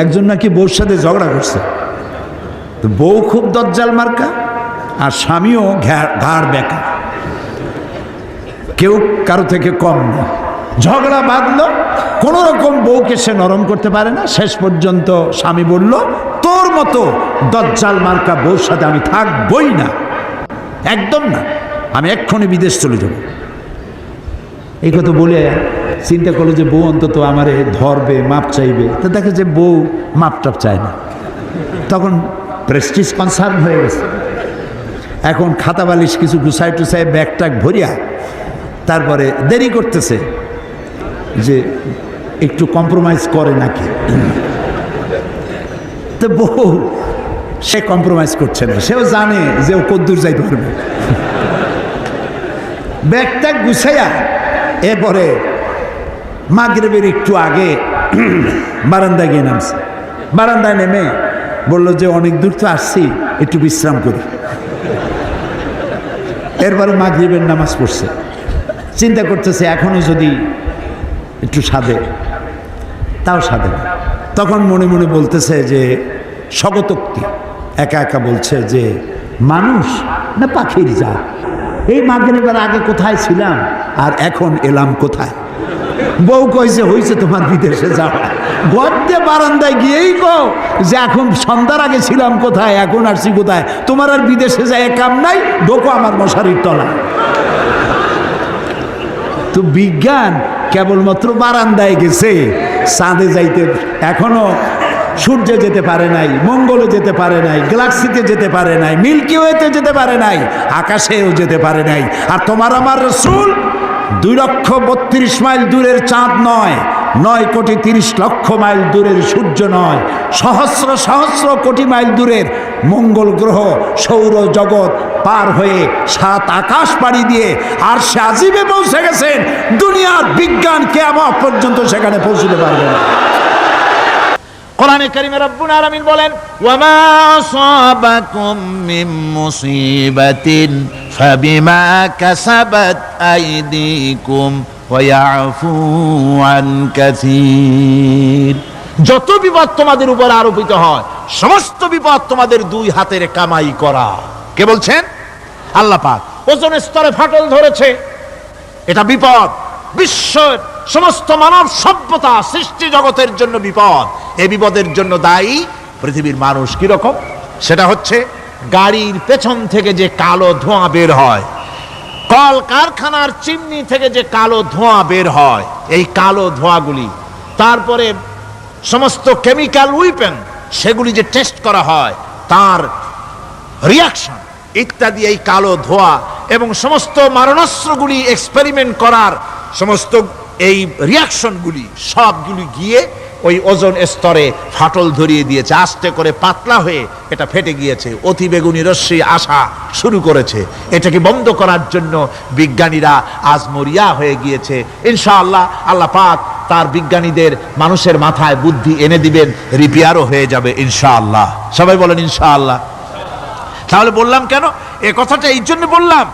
একজন নাকি বউর সাথে ঝগড়া করছে, তো বউ খুব দজ্জাল মার্কা আর স্বামীও ঘাড় বেঁকা, কেউ কারো থেকে কম না। ঝগড়া বাঁধলো, কোনো রকম বউকে সে নরম করতে পারে না। শেষ পর্যন্ত স্বামী বলল, তোর মতো দজ্জাল মার্কা বউর সাথে আমি থাকবই না, একদম না, আমি এক্ষুনি বিদেশ চলে যাব। এই কথা বলে চিন্তা করলো যে বউ অন্তত আমারে ধরবে, মাপ চাইবে। তো দেখে যে বউ মাপ টাপ চায় না, তখন প্রেস্টিজ কনসার্ন হয়ে গেছে। এখন খাতা বালিশ কিছু গুছাই টুসাই ব্যাগ ট্যাগ ভরিয়া তারপরে দেরি করতেছে যে একটু কম্প্রোমাইজ করে নাকি। তো বউ সে কম্প্রোমাইজ করছে না, সেও জানে যে ও কদ্দূর যাইতে পারবে। ব্যাগ ট্যাগ গুছাইয়া এরপরে মাগরিবের একটু আগে বারান্দায় গিয়ে নামছে। বারান্দায় নেমে বলল যে অনেক দূর তো আসছি, একটু বিশ্রাম করি। এরপরে মাগরিবের নামাজ পড়ছে, চিন্তা করতেছে এখনো যদি একটু সাধে, তাও সাধে না। তখন মনে মনে বলতেছে যে স্বগতোক্তি একা একা বলছে যে মানুষ না পাখির জাত, এই মাগরিবের আগে কোথায় ছিলাম আর এখন এলাম কোথায়। বউ কইছে হইছে তোমার বিদেশে যাওয়া, গদ্যে বারান্দায় গিয়েই কো যে এখন সন্ধ্যার আগে ছিলাম কোথায়, এখন আসছি কোথায়, তোমার আর বিদেশে যায় কাম নাই, ঢোকো আমার মশারির তলায়। তো বিজ্ঞান কেবলমাত্র বারান্দায় গেছে, চাঁদে যাইতে এখনো সূর্যে যেতে পারে নাই, মঙ্গলে যেতে পারে নাই, গ্যালাক্সিতে যেতে পারে নাই, মিল্কি ওয়েতে যেতে পারে নাই, আকাশেও যেতে পারে নাই। আর তোমার আমার রাসূল 2,32,000 মাইল দূরের চাঁদ নয়, 9,30,00,000 মাইল দূরের সূর্য নয়, সহস্র সহস্র কোটি মাইল দূরের মঙ্গল গ্রহ সৌর জগৎ পার হয়ে 7 আকাশ পাড়ি দিয়ে আর সে আজিবে পৌঁছে গেছেন। দুনিয়ার বিজ্ঞান কিয়ামত পর্যন্ত সেখানে পৌঁছতে পারবে না। কোরআনে কারীমে রব্বুল আলামিন বলেন, ওয়ামা আসাবাকুম মিন মুসিবাতিন ফাবিমা কাসাবাত আইদিকুম ওয়া ইয়াফু আন কাসীর। যত বিপদ তোমাদের উপর আরোপিত হয়, সমস্ত বিপদ তোমাদের 2 হাতের কামাই করা। কে বলছেন? আল্লাহ পাক। ওজোন স্তরে ফাটল ধরেছে, এটা বিপদ, বিশ্বের সমস্ত মানব সভ্যতা সৃষ্টি জগতের জন্য বিপদ। এই বিপদের জন্য দায়ী পৃথিবীর মানুষ। কি রকম? সেটা হচ্ছে গাড়ির পেছন থেকে যে কালো ধোঁয়া বের হয়, কল কারখানার চিমনি থেকে যে কালো ধোঁয়া বের হয়, এই কালো ধোঁয়াগুলি, তারপরে সমস্ত কেমিক্যাল উইপেন সেগুলি যে টেস্ট করা হয়, তার রিয়াকশন ইত্যাদি, এই কালো ধোঁয়া এবং সমস্ত মারণাস্ত্রগুলি এক্সপেরিমেন্ট করার সমস্ত এই রিয়াকশনগুলি সবগুলি গিয়ে ওই ওজোন স্তরে ফাটল ধরিয়ে দিয়েছে। আস্তে করে পাতলা হয়ে এটা ফেটে গিয়েছে, অতি বেগুনি রশ্মি আসা শুরু করেছে। এটাকে বন্ধ করার জন্য বিজ্ঞানীরা আজ মরিয়া হয়ে গিয়েছে। ইনশাআল্লাহ আল্লাহ পাক তার বিজ্ঞানীদের মানুষের মাথায় বুদ্ধি এনে দিবেন, রিপেয়ারও হয়ে যাবে ইনশাআল্লাহ। সবাই বলেন ইনশাআল্লাহ। তাহলে বললাম কেন এ কথাটা? এই জন্য বললাম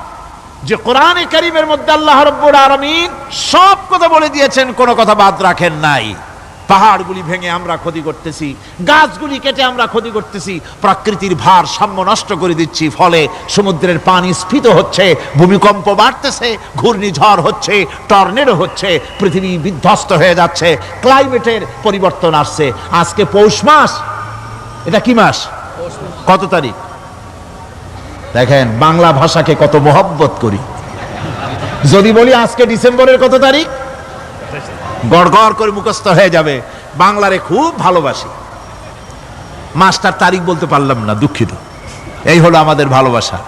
যে কোরআনে কারীমের মধ্যে আল্লাহ রাব্বুল আলামিন সব কথা বলে দিয়েছেন, কোনো কথা বাদ রাখেন নাই। পাহাড়গুলি ভেঙে আমরা ক্ষতি করতেছি, গাছগুলি কেটে আমরা ক্ষতি করতেছি, প্রকৃতির ভারসাম্য নষ্ট করে দিচ্ছি, ফলে সমুদ্রের পানি স্ফীত হচ্ছে, ভূমিকম্প বাড়তেছে, ঘূর্ণিঝড় হচ্ছে, টর্নেডো হচ্ছে, পৃথিবী বিধ্বস্ত হয়ে যাচ্ছে, ক্লাইমেটের পরিবর্তন আসছে। আজকে পৌষ মাস, এটা কি মাস? কত তারিখ? দেখেন বাংলা ভাষাকে কত মহব্বত করি। যদি বলি আজকে ডিসেম্বরের কত তারিখ, গড়গড় করে মুখস্থ হয়ে যাবে। বাংলারে খুব ভালোবাসি, মাসটার তারিখ বলতে পারলাম না, দুঃখিত। এই হলো আমাদের ভালোবাসা।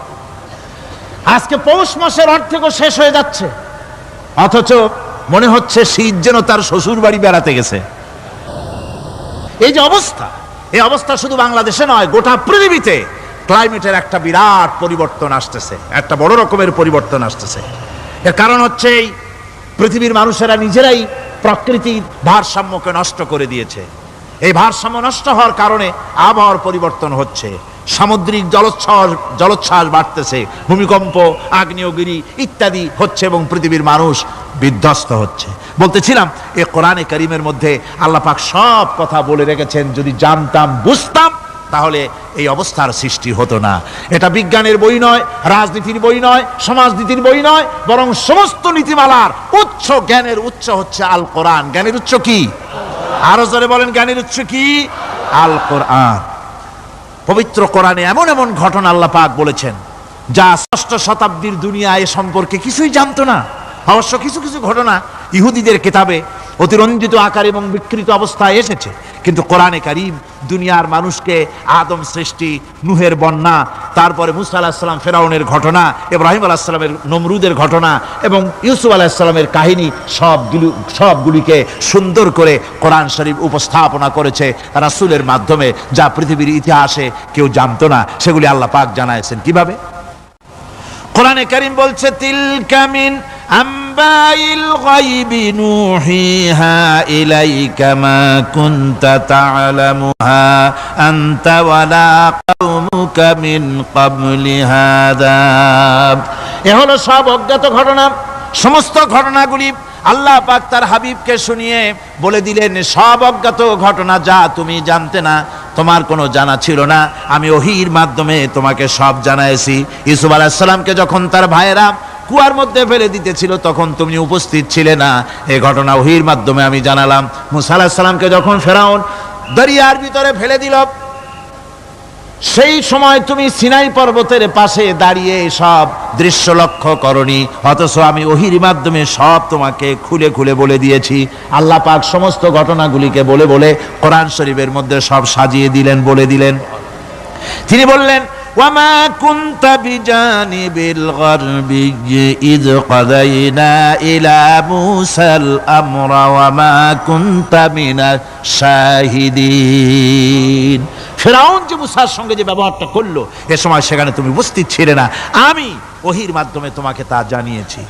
আজকে পৌষ মাসের অর্ধেকও শেষ হয়ে যাচ্ছে, অথচ মনে হচ্ছে শীত যেন তার শ্বশুর বাড়ি বেড়াতে গেছে। এই যে অবস্থা, এই অবস্থা শুধু বাংলাদেশে নয়, গোটা পৃথিবীতে ক্লাইমেটের একটা বিরাট পরিবর্তন আসতেছে, একটা বড় রকমের পরিবর্তন আসতেছে। এর কারণ হচ্ছে এই পৃথিবীর মানুষেরা নিজেরাই প্রকৃতির ভারসাম্যকে নষ্ট করে দিয়েছে। এই ভারসাম্য নষ্ট হওয়ার কারণে আবহাওয়ার পরিবর্তন হচ্ছে, সামুদ্রিক জলোচ্ছ্বাস বাড়তেছে, ভূমিকম্প, আগ্নেয়গিরি ইত্যাদি হচ্ছে এবং পৃথিবীর মানুষ বিধ্বস্ত হচ্ছে। বলতেছিলাম এই কোরআনে কারীমের মধ্যে আল্লাহ পাক সব কথা বলে রেখেছেন, যদি জানতাম বুঝতাম তাহলে এই অবস্থার সৃষ্টি হতো না। এটা বিজ্ঞানের বই নয়, রাজনীতির বই নয়, সমাজনীতির বই নয়, বরং সমস্ত নীতিমালার উচ্চ, জ্ঞানের উচ্চ হচ্ছে আল কোরআন। জ্ঞানের উচ্চ কি? আরো জোরে বলেন, জ্ঞানের উচ্চ কি? আল কোরআন। পবিত্র কোরআনে এমন এমন ঘটনা আল্লাহ পাক বলেছেন যা ষষ্ঠ শতাব্দীর দুনিয়া এ সম্পর্কে কিছুই জানতো না। অবশ্য কিছু কিছু ঘটনা ইহুদিদের কিতাবে অতিরঞ্জিত আকার এবং বিকৃত অবস্থায় এসেছে, কিন্তু কোরআনে কারীম দুনিয়ার মানুষকে আদম সৃষ্টি, নূহের বন্যা, তারপরে মুসা আলাইহিস সালাম ফেরাউনের ঘটনা, ইব্রাহিম আলাইহিস সালামের নমরুদের ঘটনা এবং ইউসুফ আলাইহিস সালামের কাহিনী সবগুলিকে সুন্দর করে কোরআন শরীফ উপস্থাপনা করেছে রাসূলের মাধ্যমে, যা পৃথিবীর ইতিহাসে কেউ জানতো না। সেগুলি আল্লাহ পাক জানাইছেন কিভাবে? কোরআনে কারীম বলছে, তিলকা মিন আম্বাইল গায়বি নুহিহা ইলাইকা মা কুনতা তা'লামুহা আনতা ওয়ালা কওমুকা মিন ক্বাবলি হাযা। এ হলো সব অজ্ঞাত ঘটনা। সমস্ত ঘটনাগুলি আল্লাহ পাক তার হাবিবকে শুনিয়ে বলে দিলেন, সব অজ্ঞাত ঘটনা যা তুমি জানতে না, তোমার কোনো জানা ছিল না, আমি ওহীর মাধ্যমে তোমাকে সব জানাইছি। ইউসুফ আলাইহিস সালামকে যখন তার ভাইয়েরা কুয়ার মধ্যে ফেলে দিতেছিল তখন তুমি উপস্থিত ছিলে না, এই ঘটনা ওহীর মাধ্যমে আমি জানালাম। মুসা আলাইহিস সালামকে যখন ফেরাউন দরিয়ার ভিতরে ফেলে দিল, সেই সময় তুমি সিনাই পর্বতের পাশে দাঁড়িয়ে সব দৃশ্য লক্ষ্য করনি, অথচ আমি ওহীর মাধ্যমে সব তোমাকে খুলে খুলে বলে দিয়েছি। আল্লাহ পাক সমস্ত ঘটনাগুলিকে বলে বলে কোরআন শরীফের মধ্যে সব সাজিয়ে দিলেন, বলে দিলেন। তিনি বললেন, ওয়ামা কুনতা বিজানিবিল গারবি ইয কাদাইনা ইলা মুসাল আমরা ওয়ামা কুনতা মিনাশ শাহিদিন। ফেরাউন যে মুসার সঙ্গে যে ব্যবহারটা করলো, এ সময় সেখানে তুমি উপস্থিত ছিলে না, আমি ওহীর মাধ্যমে তোমাকে তা জানিয়েছি।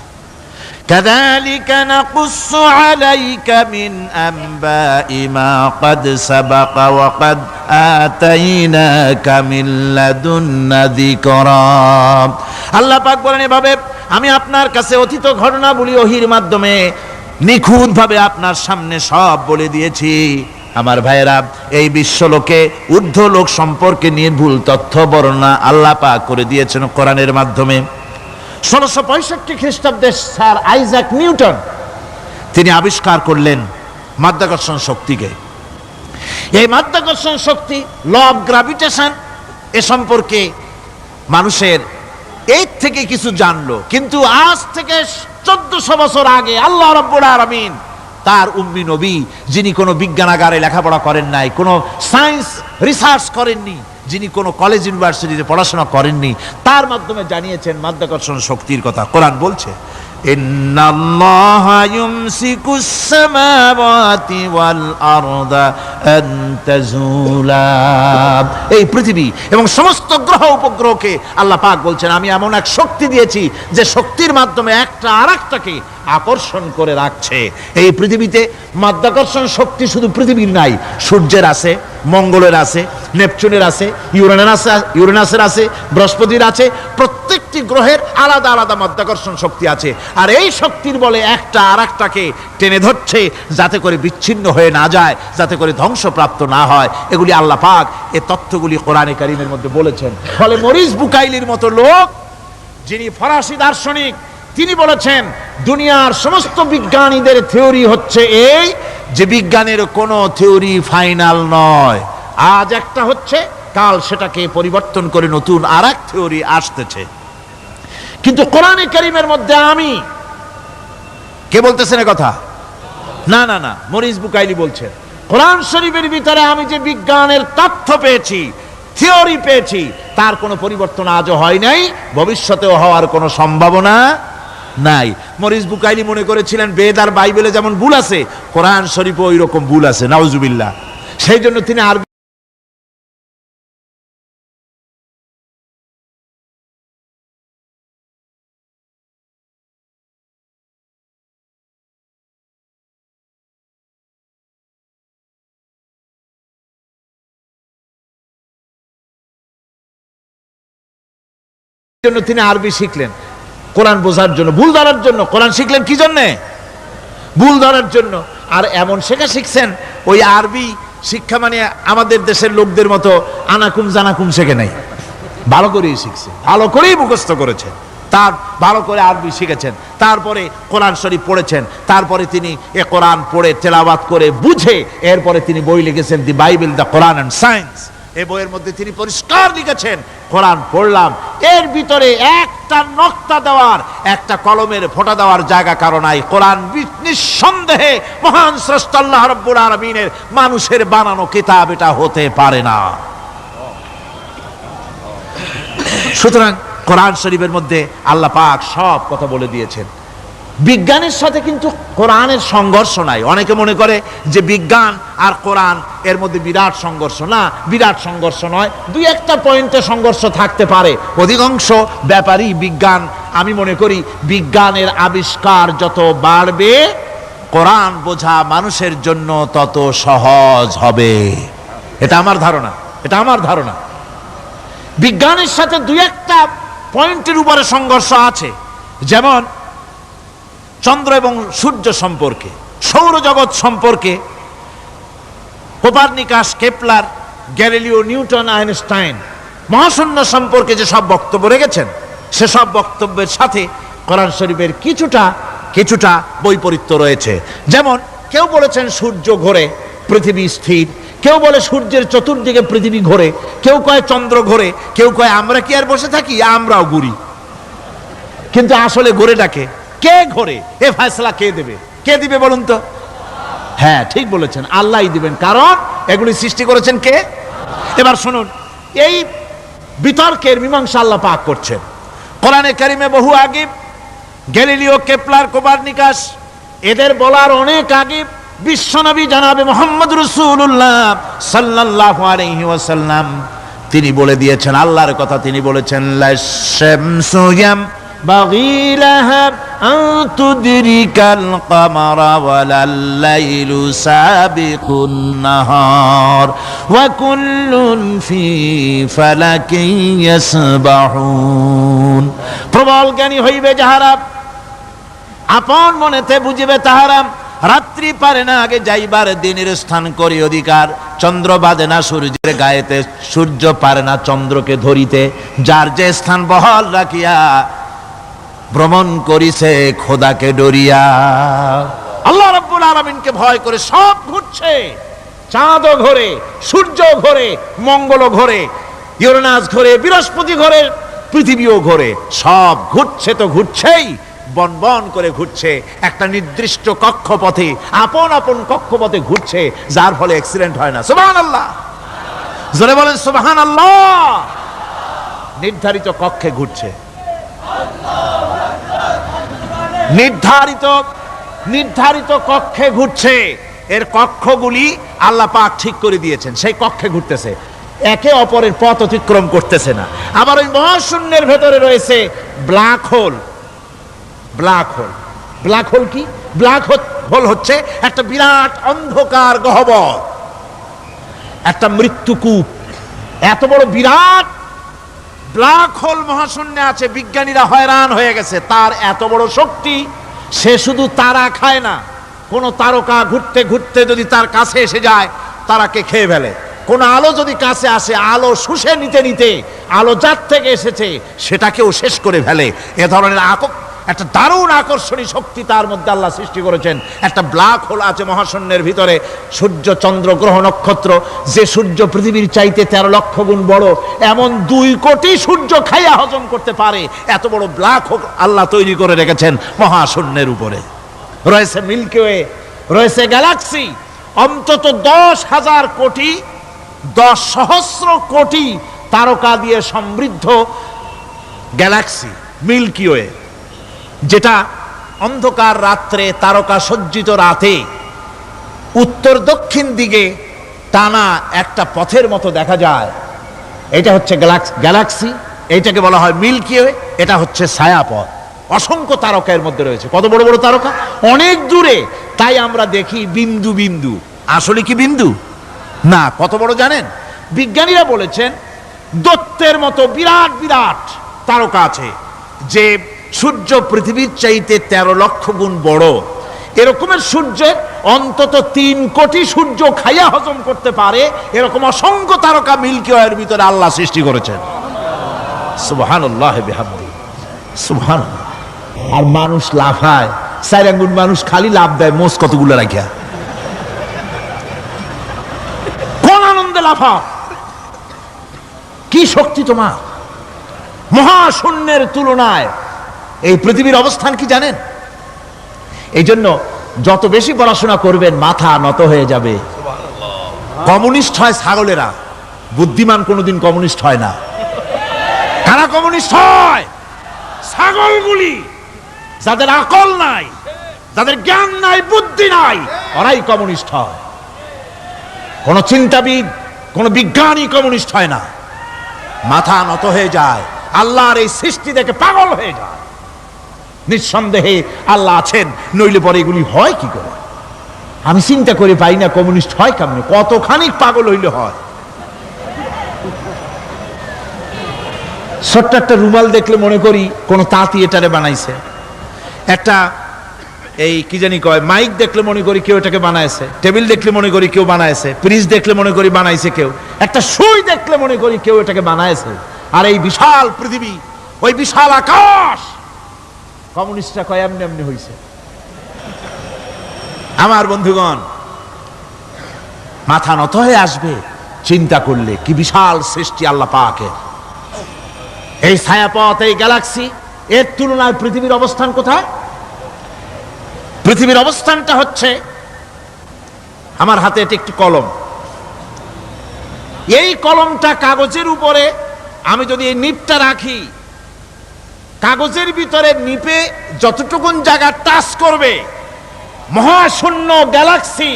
কাযালিকা নাকুসসু আলাইকা মিন আনবাই মা ক্বাদ সাবাকা ওয়া ক্বাদ আতাইনাকা মিন লাদুন্না যিকরা। আল্লাহ পাক বলেন, এভাবে আমি আপনার কাছে অতীত ঘটনাবলী ওহীর মাধ্যমে নিখুঁতভাবে আপনার সামনে সব বলে দিয়েছি। আমার ভাইয়েরা, এই বিশ্বলোকে ঊর্ধ্ব লোক সম্পর্কে নির্ভুল তথ্য বর্ণনা আল্লাহ পাক করে দিয়েছেন কোরআনের মাধ্যমে। 1665 খ্রিস্টাব্দে স্যার আইজাক নিউটন তিনি আবিষ্কার করলেন মাধ্যাকর্ষণ শক্তিকে। এই মাধ্যাকর্ষণ শক্তি, ল অফ গ্র্যাভিটেশন, এ সম্পর্কে মানুষের এর থেকে কিছু জানলো, কিন্তু আজ থেকে 1400 বছর আগে আল্লাহ রাব্বুল আলামিন তার উম্মি নবী, যিনি কোনো বিজ্ঞানাগারে লেখাপড়া করেন নাই, কোনো সায়েন্স রিসার্চ করেননি, যিনি কোনো কলেজ ইউনিভার্সিটিতে পড়াশোনা করেননি, তার মাধ্যমে জানিয়েছেন মাধ্যাকর্ষণ শক্তির কথা। কোরআন বলছে, ইন্নাল্লাহা ইউমসিকুস সামাওয়াতি ওয়াল আরদা আন তাজুলা। এই পৃথিবী এবং সমস্ত গ্রহ উপগ্রহকে আল্লাহ পাক বলছেন, আমি এমন এক শক্তি দিয়েছি যে শক্তির মাধ্যমে একটা আরেকটাকে আকর্ষণ করে রাখছে। এই পৃথিবীতে মাধ্যাকর্ষণ শক্তি শুধু পৃথিবীর নাই, সূর্যের আছে, মঙ্গলের আছে, নেপচুনের আছে, ইউরেনাসের আছে, বৃহস্পতির আছে। প্রত্যেকটি গ্রহের আলাদা আলাদা মাধ্যাকর্ষণ শক্তি আছে, আর এই শক্তির বলে একটা আরেকটাকে টেনে ধরছে যাতে করে বিচ্ছিন্ন হয়ে না যায়, যাতে করে ধ্বংসপ্রাপ্ত না হয়। এগুলি আল্লাহ পাক এই তথ্যগুলি কোরআনে কারীমের মধ্যে বলেছেন। ফলে মরিস বুকাইলির মতো লোক, যিনি ফরাসি দার্শনিক, তিনি বলেছেন দুনিয়ার সমস্ত বিজ্ঞানীদের থিওরি হচ্ছে এই, যে বিজ্ঞানের কোনো থিওরি ফাইনাল নয়। আজ একটা হচ্ছে, কাল সেটাকে পরিবর্তন করে নতুন আর এক থিওরি আসতেছে। কিন্তু কোরআনে কারীমের মধ্যে আমি, কে বলতেছেন এ কথা? না না না, মরিস বুকাইলি বলছেন, কোরআন শরীফের ভিতরে আমি যে বিজ্ঞানের তথ্য পেয়েছি, থিওরি পেয়েছি, তার কোনো পরিবর্তন আজও হয় নাই, ভবিষ্যতেও হওয়ার কোনো সম্ভাবনা নাই। মরিস বুকাইলি মনে করেছিলেন বেদ আর বাইবেলে যেমন ভুল আছে, কোরআন শরীফে ওই রকম ভুল আছে, নাউজুবিল্লাহ। সেই জন্য তিনি আরবি শিখলেন, কোরআন বোঝার জন্য, ভুল ধরার জন্য। কোরআন শিখলেন কি জন্যে? ভুল ধরার জন্য। আর এমন শেখা শিখছেন, ওই আরবি শিক্ষা মানে আমাদের দেশের লোকদের মতো আনাকুম জানাকুম শেখে নাই, ভালো করেই শিখছে, ভালো করেই মুখস্থ করেছেন, তার ভালো করে আরবি শিখেছেন, তারপরে কোরআন শরীফ পড়েছেন, তারপরে তিনি এ কোরআন পড়ে তেলাওয়াত করে বুঝে এরপরে তিনি বই লিখেছেন দি Bible, the Quran and science. এই বইয়ের মধ্যে তিনি পরিষ্কার লিখেছেন, কোরআন পড়লাম, এর ভিতরে একটা নক্তা দেওয়ার, একটা কলমের ফোঁটা দেওয়ার জায়গা কারো নাই। কোরআন নিঃসন্দেহে মহান স্রষ্টা আল্লাহ রাব্বুল আলামিনের মানুষের বানানো কিতাব, এটা হতে পারে না। সুতরাং কোরআন শরীফের মধ্যে আল্লাহ পাক সব কথা বলে দিয়েছেন। বিজ্ঞানের সাথে কিন্তু কোরআনের সংঘর্ষ নাই। অনেকে মনে করে যে বিজ্ঞান আর কোরআন এর মধ্যে বিরাট সংঘর্ষ, না, বিরাট সংঘর্ষ নয়, দুই একটা পয়েন্টে সংঘর্ষ থাকতে পারে। অধিকাংশ ব্যাপারই বিজ্ঞান, আমি মনে করি বিজ্ঞানের আবিষ্কার যত বাড়বে কোরআন বোঝা মানুষের জন্য তত সহজ হবে। এটা আমার ধারণা, এটা আমার ধারণা। বিজ্ঞানের সাথে দুই একটা পয়েন্টের উপরে সংঘর্ষ আছে, যেমন চন্দ্র এবং সূর্য সম্পর্কে, সৌরজগৎ সম্পর্কে Copernicus, Kepler, Galileo, Newton, Einstein মহাশূন্য সম্পর্কে যে সব বক্তব্য রেখেছেন, সেসব বক্তব্যের সাথে কোরআন শরীফের কিছুটা বৈপরীত্য রয়েছে। যেমন কেউ বলেছেন সূর্য ঘোরে, পৃথিবী স্থির, কেউ বলে সূর্যের চতুর্দিকে পৃথিবী ঘোরে, কেউ কয় চন্দ্র ঘোরে, কেউ কয় আমরা কি আর বসে থাকি, আমরাও ঘুরি। কিন্তু আসলে ঘোরেটাকে কে ঘোরে, এ ফয়সালা কে দেবে? কে দিবে বলুন তো? হ্যাঁ, ঠিক বলেছেন, আল্লাহই দিবেন, কারণ এগুলি সৃষ্টি করেছেন কে? এবার শুনুন, এই বিতর্কের মীমাংসা আল্লাহ পাক করছেন কোরআনে কারিমে বহু আগে। গ্যালিলিও, কেপলার, কোপারনিকাস এদের বলার অনেক আগে বিশ্বনবী জনাবে মুহাম্মদ রাসূলুল্লাহ সাল্লাল্লাহু আলাইহি ওয়াসাল্লাম তিনি বলে দিয়েছেন, আল্লাহর কথা তিনি বলেছেন, লাশ-শামসু ইয়ামবাগি লাহা আন তুদরিকাল কামারা ওয়ালাল লাইলু সাবিকুন নাহার ওয়া কুল্লুন ফি ফালাকিন ইয়াসবাহুন। প্রবল জ্ঞানী হইবে যাহারা, আপন মনেতে বুঝিবে তাহারা, রাত্রি পারে না আগে যাইবার দিনের স্থান করি অধিকার, চন্দ্র বাঁধে না সূর্যের গায়েতে, সূর্য পারে না চন্দ্রকে ধরিতে, যার যে স্থান বহাল রাখিয়া ভ্রমণ করিছে খোদাকে ডরিয়া। আল্লাহ রাব্বুল আলামিনকে ভয় করে সব ঘুরছে, চাঁদও ঘোরে, সূর্য ঘোরে, মঙ্গলও ঘোরে, ইউরেনাস ঘোরে, বৃহস্পতি ঘোরে, পৃথিবীও ঘোরে, সব ঘুরছে তো ঘুরছেই, বন করে ঘুরছে একটা নির্দিষ্ট কক্ষপথে, আপন আপন কক্ষপথে ঘুরছে, যার ফলে অ্যাক্সিডেন্ট হয় না। সুবহানাল্লাহ, জোরে বলেন সুবহানাল্লাহ। নির্ধারিত কক্ষে ঘুরছে, নির্ধারিত কক্ষে ঘুরছে। এর কক্ষগুলি আল্লাহ পাক ঠিক করে দিয়েছেন, সেই কক্ষে ঘুরতেছে, একে অপরের পথ অতিক্রম করতেছে না। আবার ওই মহাশূন্যের ভেতরে রয়েছে ব্ল্যাক হোল। ব্ল্যাক হোল কি? ব্ল্যাক হোল হচ্ছে একটা বিরাট অন্ধকার গহ্বর, একটা মৃত্যুকূপ। এত বড় বিরাট ব্ল্যাক হোল মহাশূন্যে আছে, বিজ্ঞানীরা হয়রান হয়ে গেছে। তার এত বড় শক্তি, সে শুধু তারা খায় না, কোন তারকা ঘুরতে ঘুরতে যদি তার কাছে এসে যায় তারাকে খেয়ে ফেলে। কোন আলো যদি কাছে আসে, আলো শুষে নিতে নিতে আলো যার থেকে এসেছে সেটাকেও শেষ করে ফেলে। এ ধরনের একটা দারুণ আকর্ষণী শক্তি তার মধ্যে আল্লাহ সৃষ্টি করেছেন। একটা ব্ল্যাক হোল আছে মহাশূন্যের ভিতরে। সূর্য, চন্দ্র, গ্রহ, নক্ষত্র, যে সূর্য পৃথিবীর চাইতে 13 লক্ষ গুণ বড়, এমন 2 কোটি সূর্য খাইয়া হজম করতে পারে এত বড় ব্ল্যাক হোল আল্লাহ তৈরি করে রেখেছেন মহাশূন্যের উপরে। রয়েছে মিল্কি ওয়ে, রয়েছে গ্যালাক্সি, অন্তত 10,000 কোটি, 10 সহস্র কোটি তারকা দিয়ে সমৃদ্ধ গ্যালাক্সি মিল্কি ওয়ে, যেটা অন্ধকার রাত্রে, তারকা সজ্জিত রাতে উত্তর দক্ষিণ দিকে টানা একটা পথের মতো দেখা যায়। এটা হচ্ছে গ্যালাক্সি, এইটাকে বলা হয় মিল্কি ওয়ে। এটা হচ্ছে ছায়াপথ। অসংখ্য তারকা এর মধ্যে রয়েছে। কত বড় বড় তারকা, অনেক দূরে। তাই আমরা দেখি বিন্দু বিন্দু, আসলে কি বিন্দু না। কত বড় জানেন? বিজ্ঞানীরা বলেছেন দৈত্যের মতো বিরাট বিরাট তারকা আছে, যে সূর্য পৃথিবীর চাইতে 13 লক্ষ গুণ বড়। এরকমের সূর্যের অন্তত 3 কোটি সূর্য খাইয়া হজম করতে পারে এরকম অসংখ্য তারকা মিল্কি ওয়ের ভিতরে আল্লাহ সৃষ্টি করেছেন। সুবহানাল্লাহ বিহামদি, সুবহানাল্লাহ। আর মানুষ লাফায়, 4 আঙ্গুল মানুষ খালি লাভ দেয় মোষ কতগুলো রাখিয়া। কোন আনন্দে লাফাও, কি শক্তি তোমার! মহাশূন্যের তুলনায় এই পৃথিবীর অবস্থান কি জানেন? এই জন্য যত বেশি পড়াশোনা করবেন মাথা নত হয়ে যাবে। কমিউনিস্ট হয় ছাগলেরা, বুদ্ধিমান কোনোদিন কমিউনিস্ট হয় না। কারা কমিউনিস্ট হয়? ছাগলগুলি, যাদের আকল নাই, যাদের জ্ঞান নাই, বুদ্ধি নাই, ওরাই কমিউনিস্ট হয়। কোন চিন্তাবিদ, কোন বিজ্ঞানী কমিউনিস্ট হয় না। মাথা নত হয়ে যায়, আল্লাহর এই সৃষ্টি দেখে পাগল হয়ে যায়। নিঃসন্দেহে আল্লাহ আছেন, নইলে পরে এগুলি হয় কি করে? আমি চিন্তা করে পাই না কমিউনিস্ট হয় কেমনে, কতখানি পাগল হইলে হয়। ছোট্ট একটা রুমাল দেখলে মনে করি কোন তাঁতি এটারে বানাইছে। একটা এই কি জানি কয় মাইক দেখলে মনে করি কেউ এটাকে বানাইছে। টেবিল দেখলে মনে করি কেউ বানাইছে। ফ্রিজ দেখলে মনে করি বানাইছে কেউ। একটা সুই দেখলে মনে করি কেউ এটাকে বানাইছে। আর এই বিশাল পৃথিবী, ওই বিশাল আকাশ, কমিউনিস্টরা কয় এমনি এমনি হইছে। আমার বন্ধুগণ, মাথা নত হয়ে আসবে চিন্তা করলে কি বিশাল সৃষ্টি আল্লাহ পাকের। এই ছায়াপথ, এই গ্যালাক্সি, এর তুলনায় পৃথিবীর অবস্থান কোথায়? পৃথিবীর অবস্থানটা হচ্ছে, আমার হাতে এটি একটি কলম। এই কলমটা কাগজের উপরে আমি যদি এই নিপটা রাখি, কাগজের ভিতরে নিপে যতটুকুন জায়গা টাচ করবে, মহাশূন্য গ্যালাক্সি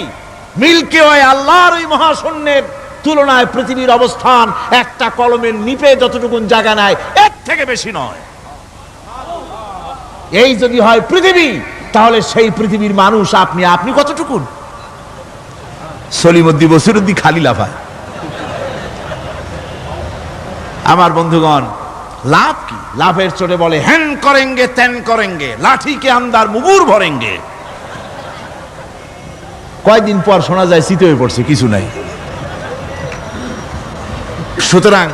মিল্কি ওয়ে, আল্লাহর ওই মহাশূন্যের তুলনায় পৃথিবীর অবস্থান একটা কলমের নিপে যতটুকুন জায়গা নেয় এর থেকে বেশি নয়। এই যদি হয় পৃথিবী, তাহলে সেই পৃথিবীর মানুষ আপনি, আপনি কতটুকুন? সলিমুদ্দি বসিরুদ্দি খালি লাফায়। আমার বন্ধুগণ, লাভ কি? লাভের চোটে বলে হ্যান করেঙ্গে ত্যান করেঙ্গে, লাঠি কে আন্দার মুগুর ভরেঙ্গে। কয়দিন পর শোনা যায় শীত হয়ে পড়ছে, কিছু নাই। সুতরাং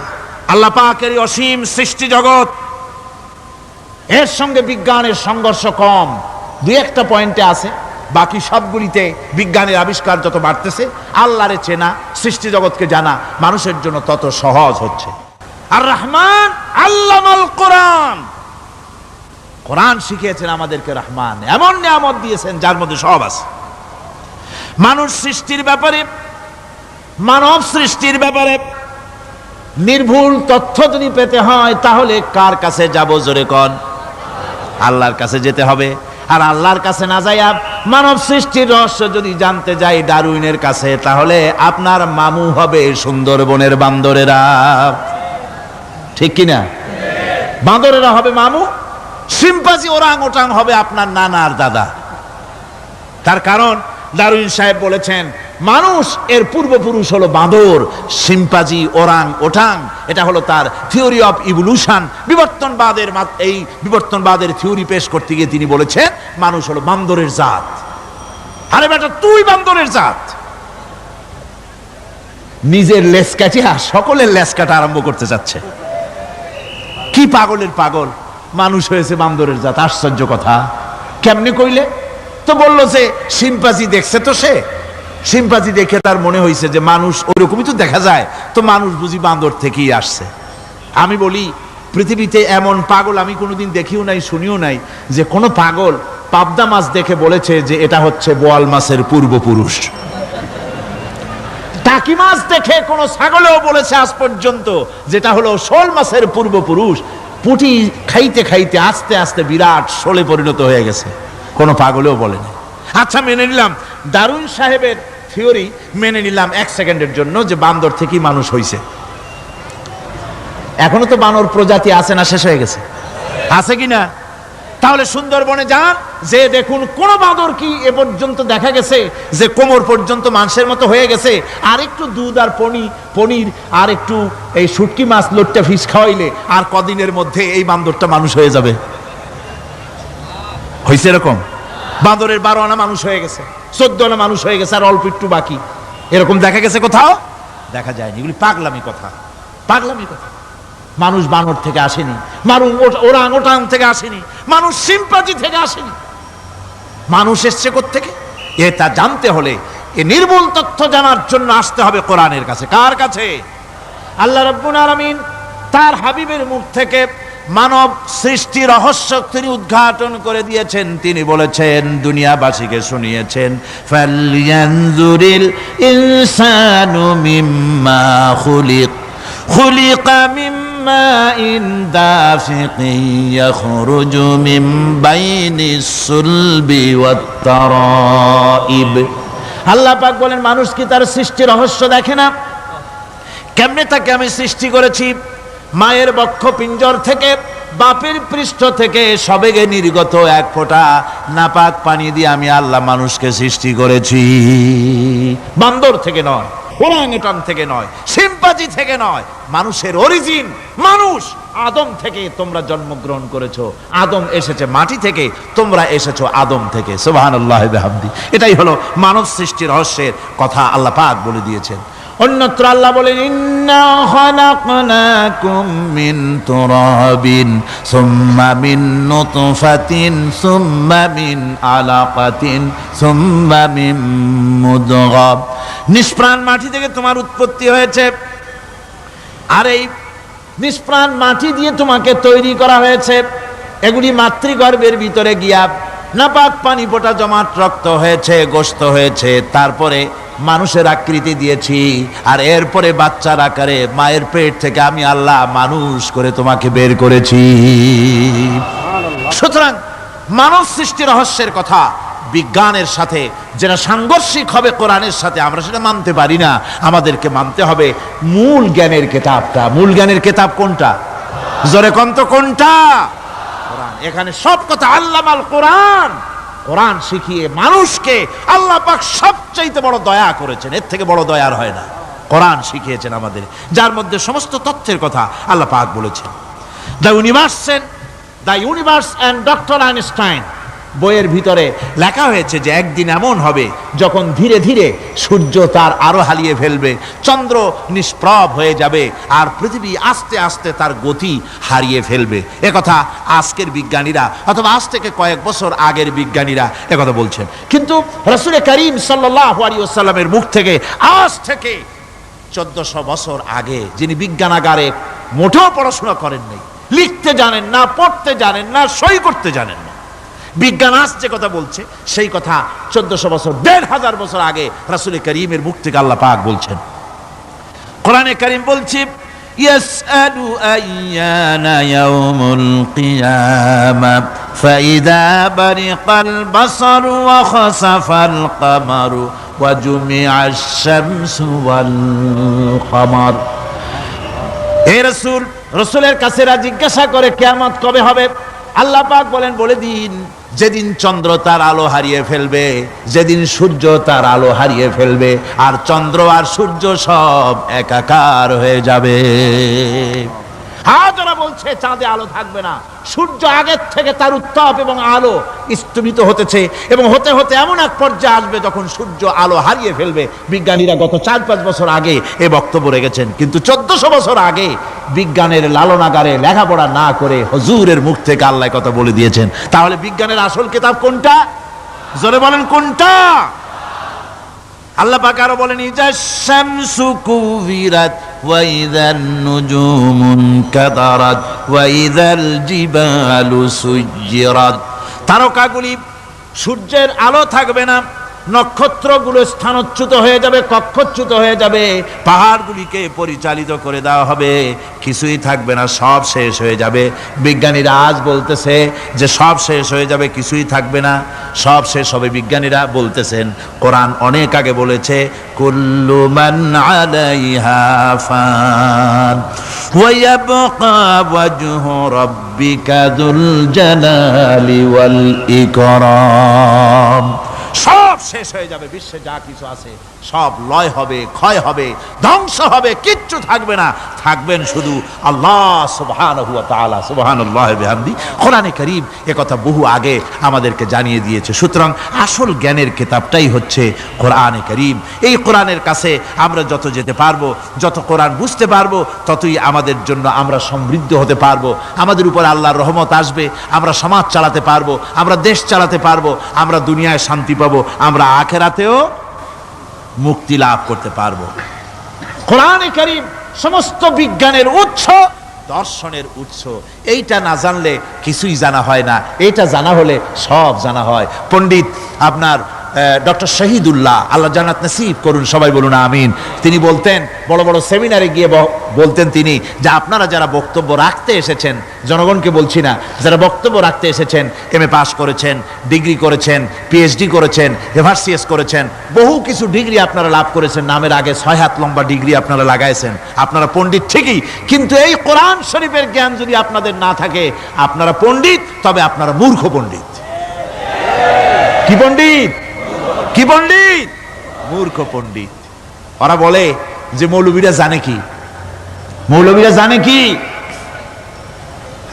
আল্লাহ পাকের অসীম সৃষ্টি জগৎ, এর সঙ্গে বিজ্ঞানের সংঘর্ষ কম, 2-1টা পয়েন্টে আছে। বাকি সবগুলিতে বিজ্ঞানের আবিষ্কার যত বাড়তেছে, আল্লাহরে চেনা, সৃষ্টি জগৎকে জানা মানুষের জন্য তত সহজ হচ্ছে। আর রহমান আল্লামাল কোরআন, কোরআন শিখিয়েছেন আমাদেরকে রহমান, এমন নিয়ামত দিয়েছেন যার মধ্যে সব আছে। মানুষ সৃষ্টির ব্যাপারে, মানব সৃষ্টির ব্যাপারে নির্ভুল তথ্য যদি পেতে হয়, তাহলে কার কাছে যাব? জোরে কোন? আল্লাহর কাছে যেতে হবে। আর আল্লাহর কাছে না যাইয়া মানব সৃষ্টির রহস্য যদি জানতে যাই ডারউইনের কাছে, তাহলে আপনার মামু হবে সুন্দরবনের বান্দরেরা। ঠিক কিনা? বান্দরেরা হবে মামু, সিম্পাজি ওরাং ওটাং হবে আপনার নানার দাদা। তার কারণ ডারউইন সাহেব বলেছেন, মানুষ এর পূর্বপুরুষ হলো বাঁদর, সিম্পাজি, ওরাং ওটাং, এটা হলো তার থিওরি অফ ইভলিউশন। বিবর্তনবাদের এই বিবর্তনবাদের থিওরি পেশ করতে গিয়ে তিনি বলেছেন মানুষ হলো বান্দরের জাত। আরে বেটা, তুই বান্দরের জাত। নিজের লেজ কাটিয়া সকলের লেজ কাটা আরম্ভ করতে যাচ্ছে। কি পাগলের পাগল, মানুষ হয়েছে বান্দরের জাত। আশ্চর্য কথা। কেমনে কইলে? তো বললো যে সিম্পাজি দেখছে, তো সে সিম্পাজি দেখে তার মনে হয়েছে যে মানুষ ওইরকমই তো দেখা যায়, তো মানুষ বুঝি বান্দর থেকেই আসছে। আমি বলি, পৃথিবীতে এমন পাগল আমি কোনোদিন দেখিও নাই, শুনিও নাই যে কোনো পাগল পাবদা মাছ দেখে বলেছে যে এটা হচ্ছে বোয়াল মাছের পূর্বপুরুষ। টাকি মাছ দেখে কোনো ছাগলেও বলেছে আজ পর্যন্ত যেটা হলো শোল মাছের পূর্বপুরুষ। পুঁটি খাইতে খাইতে আস্তে আস্তে বিরাট শোলে পরিণত হয়ে গেছে, কোনো পাগলেও বলেনি। আচ্ছা, মেনে নিলাম ডারউইন সাহেবের থিওরি, মেনে নিলাম 1 সেকেন্ডের জন্য যে বান্দর থেকেই মানুষ হইছে। এখনো তো বানর প্রজাতি আছে না শেষ হয়ে গেছে? আছে কিনা? তাহলে সুন্দরবনে যান, যে দেখুন কোন বাঁদর কি এ পর্যন্ত দেখা গেছে যে কোমর পর্যন্ত মানুষের মতো হয়ে গেছে? আর একটু দুধ আর পনির আর একটু এই শুটকি মাছ লোট্টা ফিশ খাওয়াইলে আর কদিনের মধ্যে এই বান্দরটা মানুষ হয়ে যাবে। হয়েছে এরকম? বাঁদরের 12 আনা মানুষ হয়ে গেছে, 14 আনা মানুষ হয়ে গেছে, আর অল্প একটু বাকি। এরকম দেখা গেছে কোথাও? দেখা যায়নি। এগুলি পাগলামি কথা, পাগলামি কথা। মানুষ বানর থেকে আসেনি, মানুষ ওরাং ওটাং থেকে আসেনি, মানুষ সিম্পাজি থেকে আসেনি। মানুষ এসছে কোত্থেকে? এটা জানতে হলে এ নির্মূল তথ্য জানার জন্য আসতে হবে কোরআনের কাছে। কার কাছে? আল্লাহ রাব্বুল আলামিন তার হাবিবের মুখ থেকে মানব সৃষ্টি রহস্য তিনি উদ্ঘাটন করে দিয়েছেন। তিনি বলেছেন, দুনিয়াবাসীকে শুনিয়েছেন, ফালয়ানজুরিল ইনসানু মিম্মা খুলিকা মিম্মা ইন দাফিকিন ইয়াখরুজু মিন বাইনিস সুলবি ওয়াত তারাইব। আল্লাহ পাক বলেন, মানুষ কি তার সৃষ্টি রহস্য দেখে না? কেমনে তাকে আমি সৃষ্টি করেছি? মায়ের বক্ষ পিঞ্জর থেকে, বাপের পৃষ্ঠ থেকে সবেগে নির্গত এক ফোঁটা নাপাক পানি দিয়ে আমি আল্লাহ মানুষকে সৃষ্টি করেছি। বান্দর থেকে নয়, ওরাংউটাং থেকে নয়, সিম্পাজি থেকে নয়, মানুষের অরিজিন মানুষ। আদম থেকে তোমরা জন্মগ্রহণ করেছো, আদম এসেছে মাটি থেকে, তোমরা এসেছো আদম থেকে। সুবহানাল্লাহি ওয়া বিহামদি। এটাই হলো মানব সৃষ্টি রহস্যের কথা আল্লাহ পাক বলে দিয়েছেন। অন্যত্র আল্লাহ বলেন, ইন্না খালাকনাকুম মিন তুরাবিন সুম্মা মিন নুতফাতিন সুম্মা মিন আলাকাতিন সুম্মা মিন মুদগাহ। নিষ্প্রাণ মাটি থেকে তোমার উৎপত্তি হয়েছে, আর এই নিষ্প্রাণ মাটি দিয়ে তোমাকে তৈরি করা হয়েছে। এগুলি মাতৃগর্ভের ভিতরে গিয়া নাপাক পানি ফোঁটা জমাট রক্ত হয়েছে, গোশত হয়েছে, তারপরে মানুষের আকৃতি দিয়েছি, আর এরপরে বাচ্চার আকারে মায়ের পেট থেকে আমি আল্লাহ মানুষ করে তোমাকে বের করেছি। সুতরাং মানব সৃষ্টি রহস্যের কথা বিজ্ঞানের সাথে যেটা সাংঘর্ষিক হবে কোরআনের সাথে, আমরা সেটা মানতে পারি না। আমাদেরকে মানতে হবে মূল জ্ঞানের কিতাবটা। মূল জ্ঞানের কিতাব কোনটা? জোরে কোন তো কোনটা? কোরআন। এখানে সব কথা আল্লামাল কোরআন। কোরআন শিখিয়ে মানুষকে আল্লাহ পাক সবচাইতে বড় দয়া করেছেন, এর থেকে বড় দয়ার হয় না। কোরআন শিখিয়েছেন আমাদের, যার মধ্যে সমস্ত তথ্যের কথা আল্লাহ পাক বলেছেন। The universe and doctor Einstein বইয়ের ভিতরে লেখা হয়েছে যে একদিন এমন হবে যখন ধীরে ধীরে সূর্য তার আলো হারিয়ে ফেলবে, চন্দ্র নিষ্প্রভ হয়ে যাবে, আর পৃথিবী আস্তে আস্তে তার গতি হারিয়ে ফেলবে। একথা আজকের বিজ্ঞানীরা অথবা আজ থেকে কয়েক বছর আগের বিজ্ঞানীরা একথা বলছেন। কিন্তু রাসূল করিম সাল্লাল্লাহু আলাইহি ওয়াসাল্লামের মুখ থেকে আজ থেকে 1400 বছর আগে, যিনি বিজ্ঞানাগারে মোটেও পড়াশোনা করেন নাই, লিখতে জানেন না, পড়তে জানেন না, সই করতে জানেন না, বিজ্ঞান আজ যে কথা বলছে সেই কথা 1400 বছর, 1500 বছর আগে রাসূল করিমের মুখ থেকে আল্লাহ পাক বলছেন। কোরআনে কারীম বলছে, ইয়াসআলু আইয়ানা ইয়াউমুল কিয়ামা ফাইদা বারিকাল বাসারু ওয়া খাসাফাল কামারু ওয়া জুমিআশ শামসু ওয়াল কামার। হে রাসূল, রাসূলের কাছে জিজ্ঞাসা করে কিয়ামত কবে হবে? আল্লাহ পাক বলেন, বলে দিন যেদিন চন্দ্র তার আলো হারিয়ে ফেলবে, যেদিন সূর্য তার আলো হারিয়ে ফেলবে, আর চন্দ্র আর সূর্য সব একাকার হয়ে যাবে। হাজারা বলছে চাঁদে আলো থাকবে না, সূর্য আগের থেকে তার উত্তাপ এবং আলো স্তম্ভিত হতেছে, এবং হতে হতে এমন এক পর্যায়ে আসবে যখন সূর্য আলো হারিয়ে ফেলবে। বিজ্ঞানীরা গত 4-5 বছর আগে এ বক্তব্য রেখেছেন, কিন্তু 1400 বছর আগে বিজ্ঞানের লালনাগারে লেখাপড়া না করে হুজুরের মুখ থেকে আল্লাহ কথা বলে দিয়েছেন। তাহলে বিজ্ঞানের আসল কিতাব কোনটা? জোরে বলেন কোনটা? আল্লাহ পাক আরো বলেন, ইজাশ শামসু কুবিরাত ওয়া ইযান নুজুমুন কাদারাত ওয়া ইযাল জিবালু সুজ্জিরাত। তারকাগুলি, সূর্যের আলো থাকবে না, নক্ষত্রগুলো স্থানচ্যুত হয়ে যাবে, কক্ষচ্যুত হয়ে যাবে, পাহাড়গুলিকে পরিচালিত করে দেওয়া হবে, কিছুই থাকবে না, সব শেষ হয়ে যাবে। বিজ্ঞানীরা আজ বলতেছে যে সব শেষ হয়ে যাবে, কিছুই থাকবে না, সব শেষ হবে। বিজ্ঞানীরা বলতেছেন, কোরআন অনেক আগে বলেছে, কুল্লু মান আলাইহা ফান ওয়া ইয়াবকা ওয়াজহু রাব্বিকা যুল জালালি ওয়াল ইকরাম। সব শেষ হয়ে যাবে, বিশ্বে যা কিছু আছে সব লয় হবে, ক্ষয় হবে, ধ্বংস হবে, কিচ্ছু থাকবে না, থাকবেন শুধু আল্লাহ সুবহানাহু ওয়া তাআলা। সুবহানাল্লাহি বিহামদি। কোরআনে কারীম একথা বহু আগে আমাদেরকে জানিয়ে দিয়েছে। সুতরাং আসল জ্ঞানের কিতাবটাই হচ্ছে কোরআনে কারীম। এই কোরআনের কাছে আমরা যত যেতে পারবো, যত কোরআন বুঝতে পারবো, ততই আমাদের জন্য আমরা সমৃদ্ধ হতে পারবো, আমাদের উপর আল্লাহর রহমত আসবে, আমরা সমাজ চালাতে পারবো, আমরা দেশ চালাতে পারবো, আমরা দুনিয়ায় শান্তি পাবো, আমরা আখিরাতেও মুক্তি লাভ করতে পারবো। কোরআনে কারীম সমস্ত বিজ্ঞানের উৎস, দর্শনের উৎস। এইটা না জানলে কিছুই জানা হয় না, এটা জানা হলে সব জানা হয়। পণ্ডিত আপনার ডক্টর শহীদুল্লাহ, আল্লাহ জান্নাত নসিব করুন, সবাই বলুন আমিন। তিনি বলতেন, বড় বড় সেমিনারে গিয়ে বলতেন তিনি, যে আপনারা যারা বক্তব্য রাখতে এসেছেন, জনগণকে বলছি না, যারা বক্তব্য রাখতে এসেছেন, এমএ পাস করেছেন, ডিগ্রি করেছেন, পিএইচডি করেছেন, এভারসিএস করেছেন, বহু কিছু ডিগ্রি আপনারা লাভ করেছেন, নামের আগে 6 হাত লম্বা ডিগ্রি আপনারা লাগাইছেন, আপনারা পণ্ডিত ঠিকই, কিন্তু এই কোরআন শরীফের জ্ঞান যদি আপনাদের না থাকে, আপনারা পণ্ডিত, তবে আপনারা মূর্খ পণ্ডিত। কি পণ্ডিত? কি পণ্ডিত? মূর্খ পণ্ডিত। ওরা বলে যে মৌলবীরা জানে কি, মৌলবীরা জানে কি?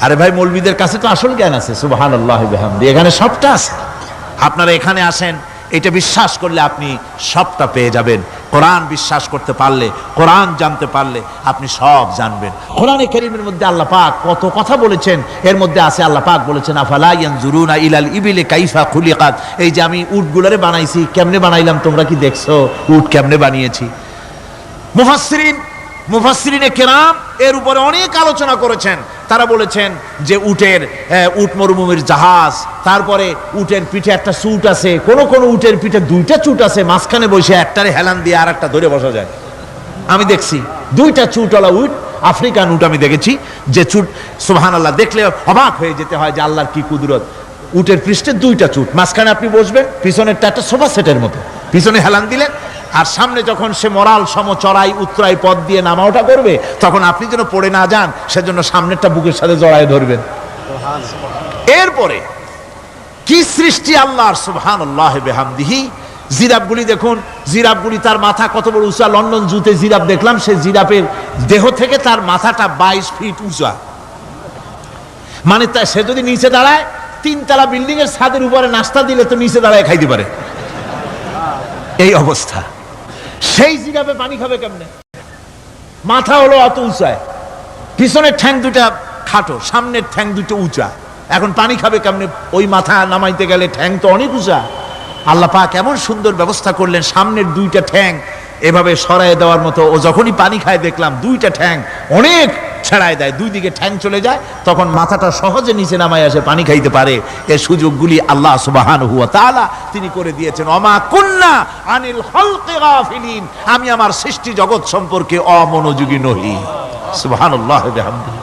আরে ভাই, মৌলবীদের কাছে তো আসল জ্ঞান আছে। সুবহানাল্লাহি বিহামদি। এখানে সবটা আছে। আপনারা এখানে আসেন, এটা বিশ্বাস করলে আপনি সবটা পেয়ে যাবেন। কোরআন বিশ্বাস করতে পারলে, কোরআন জানতে পারলে আপনি সব জানবেন। কোরআনে কারীমের মধ্যে আল্লাহ পাক কত কথা বলেছেন। এর মধ্যে আছে আল্লাহ পাক বলেছেন, আফালা ইয়ানজুরুনা ইলাল ইবিলি কাইফা খুলিকাত। এই যে আমি উটগুলারে বানাইছি, কেমনে বানাইলাম তোমরা কি দেখছো? উট কেমনে বানিয়েছি? মুফাসসিরিনে কেরাম এর উপরে অনেক আলোচনা করেছেন। তারা বলেছেন যে উট মরুভূমির জাহাজ, তারপরে উটের পিঠে একটা চুট আছে, কোন কোন উটের পিঠে 2টা চুট আছে, মাঝখানে বসে একটারে হেলান দিয়ে আর একটা ধরে বসা যায়। আমি দেখছি 2টা চুটওয়ালা উট, আফ্রিকান উট আমি দেখেছি, যে চুট সুবহানাল্লাহ, দেখলে অবাক হয়ে যেতে হয় যে আল্লাহর কি কুদরত। উটের পৃষ্ঠে 2টা চুট, মাঝখানে আপনি বসবেন, পিছনেরটা একটা সোফা সেটের মতো, পিছনে হেলান দিলেন, আর সামনে যখন সে মরাল সম চড়াই উত্তরাই পথ দিয়ে নামা ওঠা করবে, তখন আপনি যেন পড়ে না যান, সেজন্য সামনেরটা বুকের সাথে জড়ায় ধরবেন। এরপরে কি সৃষ্টি আল্লাহর, সুবহানাল্লাহি বিহামদিহি। জিরাফগুলি দেখুন, জিরাফগুলি তার মাথা কত বড় উঁচা। লন্ডন জুতে জিরাফ দেখলাম, সে জিরাফের দেহ থেকে তার মাথাটা 22 ফিট উঁচা। মানে সে যদি নিচে দাঁড়ায়, 3 তলা বিল্ডিং এর ছাদের উপরে নাস্তা দিলে তো নিচে দাঁড়ায় খাইতে পারে, এই অবস্থা। সেই জিরাফে পানি খাবে কেমনে? মাথা হলো অত উঁচায়, পিছনের ঠ্যাং 2টা খাটো, সামনের ঠ্যাং 2টো উঁচা, এখন পানি খাবে কেমনে? ওই মাথা নামাইতে গেলে ঠ্যাং তো অনেক উঁচা। আল্লাহ পাক এমন সুন্দর ব্যবস্থা করলেন, সামনের 2টা ঠ্যাং এভাবে সরায় দেওয়ার মতো। ও যখনই পানি খায় দেখলাম 2টা ঠ্যাং অনেক ছেড়ায় দেয়, 2 দিকে ঠ্যাং চলে যায়, তখন মাথাটা সহজে নিচে নামায় আসে, পানি খাইতে পারে। এই সুযোগগুলি আল্লাহ সুবহানাহু ওয়া তাআলা তিনি করে দিয়েছেন। ওমা কুন্না আনিল খালকি গাফিলিন। আমি আমার সৃষ্টি জগৎ সম্পর্কে অমনোযোগী নহি। সুবহানাল্লাহি ওয়া বিহামদিহি।